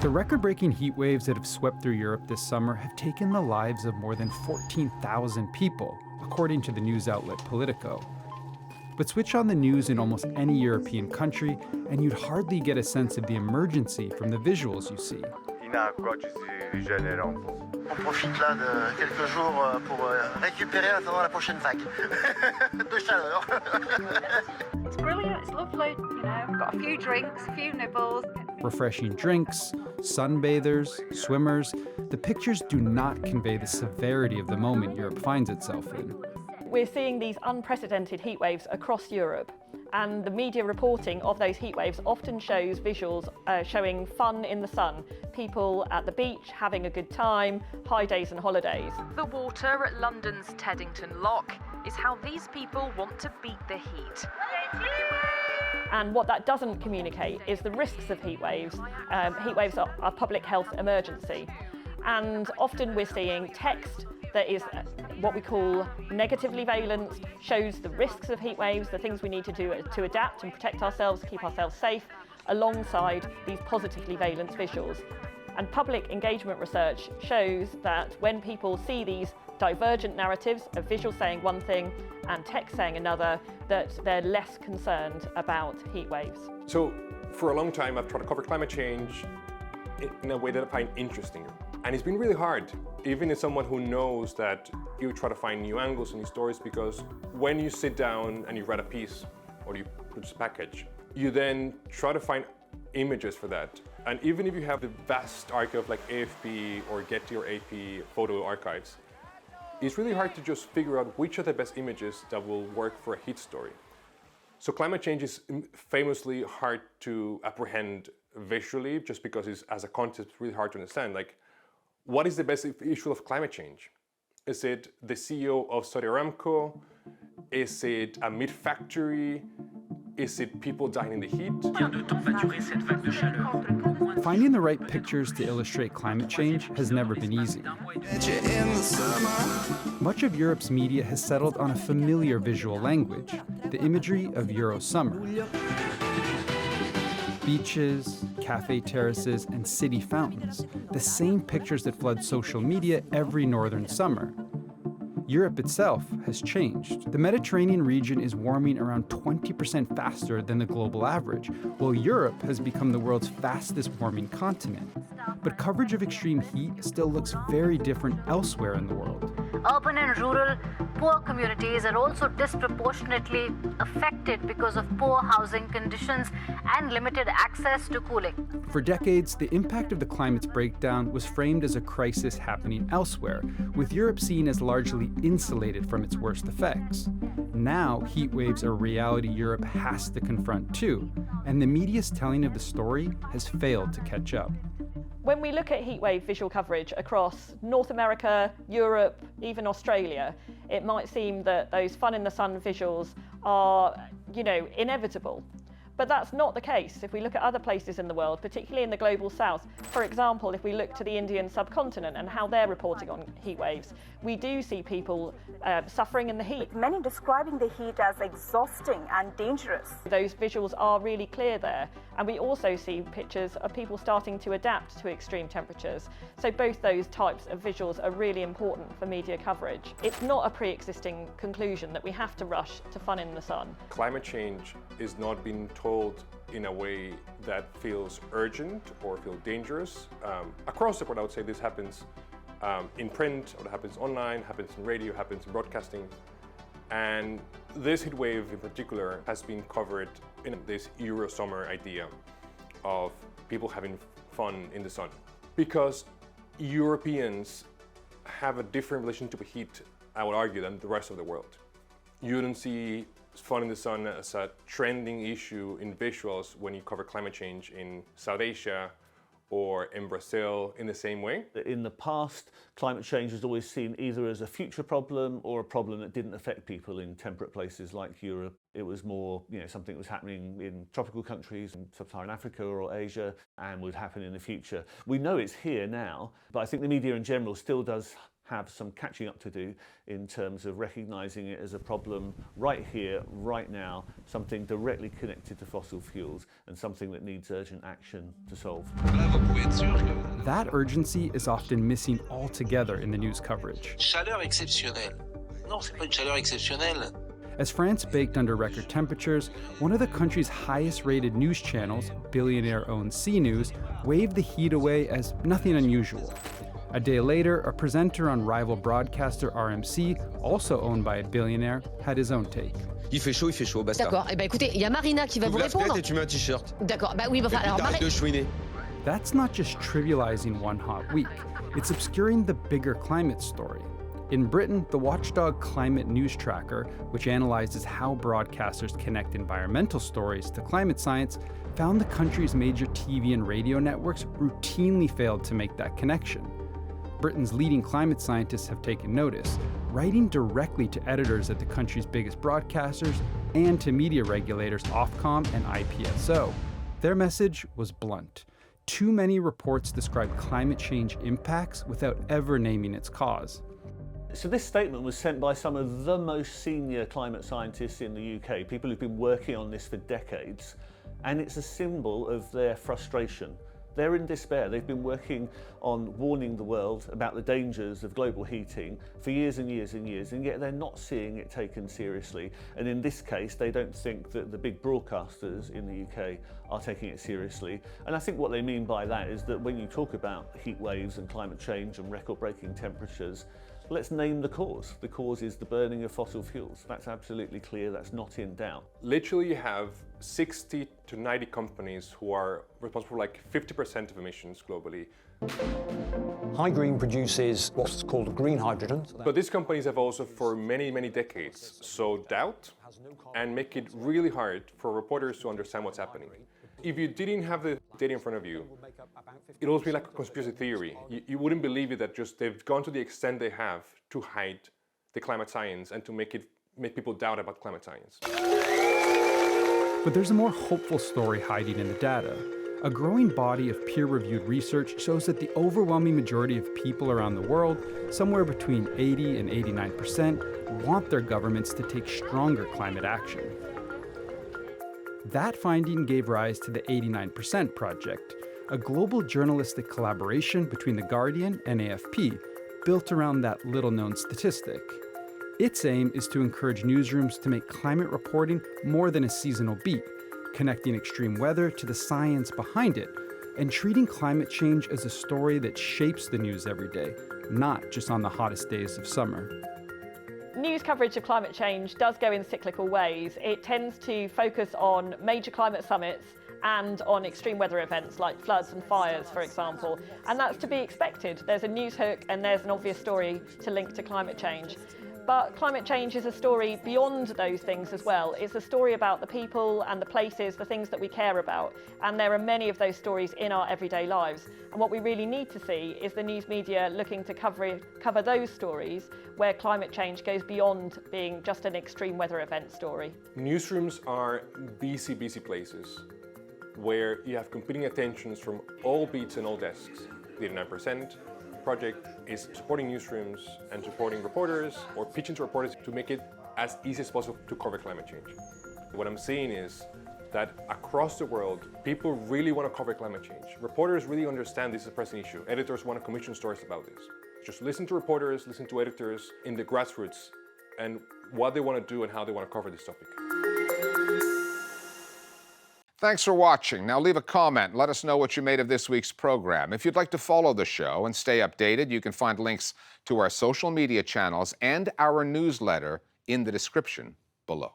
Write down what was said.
The record-breaking heat waves that have swept through Europe this summer have taken the lives of more than 14,000 people, according to the news outlet Politico. But switch on the news in almost any European country, and you'd hardly get a sense of the emergency from the visuals you see. On profite là de quelques jours pour récupérer en attendant la prochaine vague de chaleur. It's brilliant, it's lovely, you know, I've got a few drinks, a few nibbles. Refreshing drinks, sunbathers, swimmers. The pictures do not convey the severity of the moment Europe finds itself in. We're seeing these unprecedented heat waves across Europe, and the media reporting of those heat waves often shows visuals showing fun in the sun, people at the beach having a good time, high days and holidays. The water at London's Teddington Lock is how these people want to beat the heat. And what that doesn't communicate is the risks of heat waves. Heat waves are a public health emergency, and often we're seeing text that is what we call negatively valenced, shows the risks of heat waves, the things we need to do to adapt and protect ourselves, keep ourselves safe, alongside these positively valenced visuals. And public engagement research shows that when people see these divergent narratives of visuals saying one thing and text saying another, that they're less concerned about heat waves. So for a long time I've tried to cover climate change in a way that I find interesting. And it's been really hard, even as someone who knows that you try to find new angles and new stories, because when you sit down and you write a piece or you produce a package, you then try to find images for that. And even if you have the vast archive like AFP or Getty or AP photo archives, it's really hard to just figure out which are the best images that will work for a heat story. So climate change is famously hard to apprehend visually, just because it's, as a concept, really hard to understand. Like, what is the best issue of climate change? Is it the CEO of Saudi Aramco? Is it a meat factory? Is it people dying in the heat? Finding the right pictures to illustrate climate change has never been easy. Much of Europe's media has settled on a familiar visual language, the imagery of Euro summer. Beaches, cafe terraces, and city fountains, the same pictures that flood social media every northern summer. Europe itself has changed. The Mediterranean region is warming around 20% faster than the global average, while Europe has become the world's fastest warming continent. But coverage of extreme heat still looks very different elsewhere in the world. Urban and rural poor communities are also disproportionately affected because of poor housing conditions and limited access to cooling. For decades, the impact of the climate's breakdown was framed as a crisis happening elsewhere, with Europe seen as largely insulated from its worst effects. Now, heat waves are a reality Europe has to confront too, and the media's telling of the story has failed to catch up. When we look at heatwave visual coverage across North America, Europe, even Australia, it might seem that those fun in the sun visuals are, inevitable. But that's not the case if we look at other places in the world, particularly in the global south. For example, if we look to the Indian subcontinent and how they're reporting on heat waves, we do see people suffering in the heat. Many describing the heat as exhausting and dangerous. Those visuals are really clear there. And we also see pictures of people starting to adapt to extreme temperatures. So both those types of visuals are really important for media coverage. It's not a pre-existing conclusion that we have to rush to fun in the sun. Climate change is not being told in a way that feels urgent or feels dangerous. Across the board, I would say this happens in print, or it happens online, happens in radio, happens in broadcasting. And this heat wave in particular has been covered in this Euro summer idea of people having fun in the sun. Because Europeans have a different relationship to heat, I would argue, than the rest of the world. You don't see fun in the sun as a trending issue in visuals when you cover climate change in South Asia or in Brazil in the same way. In the past, climate change was always seen either as a future problem or a problem that didn't affect people in temperate places like Europe. It was more, something that was happening in tropical countries in sub-Saharan Africa or Asia and would happen in the future. We know it's here now, but I think the media in general still does have some catching up to do in terms of recognising it as a problem right here, right now, something directly connected to fossil fuels and something that needs urgent action to solve. That urgency is often missing altogether in the news coverage. Chaleur exceptionnelle. Non, c'est pas une chaleur exceptionnelle. As France baked under record temperatures, one of the country's highest-rated news channels, billionaire-owned CNews, waved the heat away as nothing unusual. A day later, a presenter on rival broadcaster RMC, also owned by a billionaire, had his own take. Il fait chaud, basta. D'accord, eh ben écoutez, il y a Marina qui va vous répondre. Et tu mets un t-shirt. D'accord, bah oui, bah, alors de That's not just trivializing one hot week, it's obscuring the bigger climate story. In Britain, the watchdog Climate News Tracker, which analyzes how broadcasters connect environmental stories to climate science, found the country's major TV and radio networks routinely failed to make that connection. Britain's leading climate scientists have taken notice, writing directly to editors at the country's biggest broadcasters and to media regulators Ofcom and IPSO. Their message was blunt. Too many reports describe climate change impacts without ever naming its cause. So this statement was sent by some of the most senior climate scientists in the UK, people who've been working on this for decades, and it's a symbol of their frustration. They're in despair. They've been working on warning the world about the dangers of global heating for years and years and years, and yet they're not seeing it taken seriously. And in this case, they don't think that the big broadcasters in the UK are taking it seriously. And I think what they mean by that is that when you talk about heat waves and climate change and record-breaking temperatures, let's name the cause. The cause is the burning of fossil fuels. That's absolutely clear, that's not in doubt. Literally you have 60 to 90 companies who are responsible for like 50% of emissions globally. High Green produces what's called green hydrogen. But these companies have also for many, many decades sowed doubt and make it really hard for reporters to understand what's happening. If you didn't have the data in front of you, it would also be like a conspiracy theory. You wouldn't believe it that just they've gone to the extent they have to hide the climate science and to make people doubt about climate science. But there's a more hopeful story hiding in the data. A growing body of peer-reviewed research shows that the overwhelming majority of people around the world, somewhere between 80 and 89%, want their governments to take stronger climate action. That finding gave rise to the 89% Project, a global journalistic collaboration between The Guardian and AFP, built around that little-known statistic. Its aim is to encourage newsrooms to make climate reporting more than a seasonal beat, connecting extreme weather to the science behind it, and treating climate change as a story that shapes the news every day, not just on the hottest days of summer. News coverage of climate change does go in cyclical ways. It tends to focus on major climate summits and on extreme weather events like floods and fires, for example. And that's to be expected. There's a news hook and there's an obvious story to link to climate change. But climate change is a story beyond those things as well. It's a story about the people and the places, the things that we care about. And there are many of those stories in our everyday lives. And what we really need to see is the news media looking to cover those stories where climate change goes beyond being just an extreme weather event story. Newsrooms are busy places where you have competing attentions from all beats and all desks. The 89% Project is supporting newsrooms and supporting reporters or pitching to reporters to make it as easy as possible to cover climate change. What I'm seeing is that across the world, people really want to cover climate change. Reporters really understand this is a pressing issue. Editors want to commission stories about this. Just listen to reporters, listen to editors in the grassroots and what they want to do and how they want to cover this topic. Thanks for watching. Now leave a comment. Let us know what you made of this week's program. If you'd like to follow the show and stay updated, you can find links to our social media channels and our newsletter in the description below.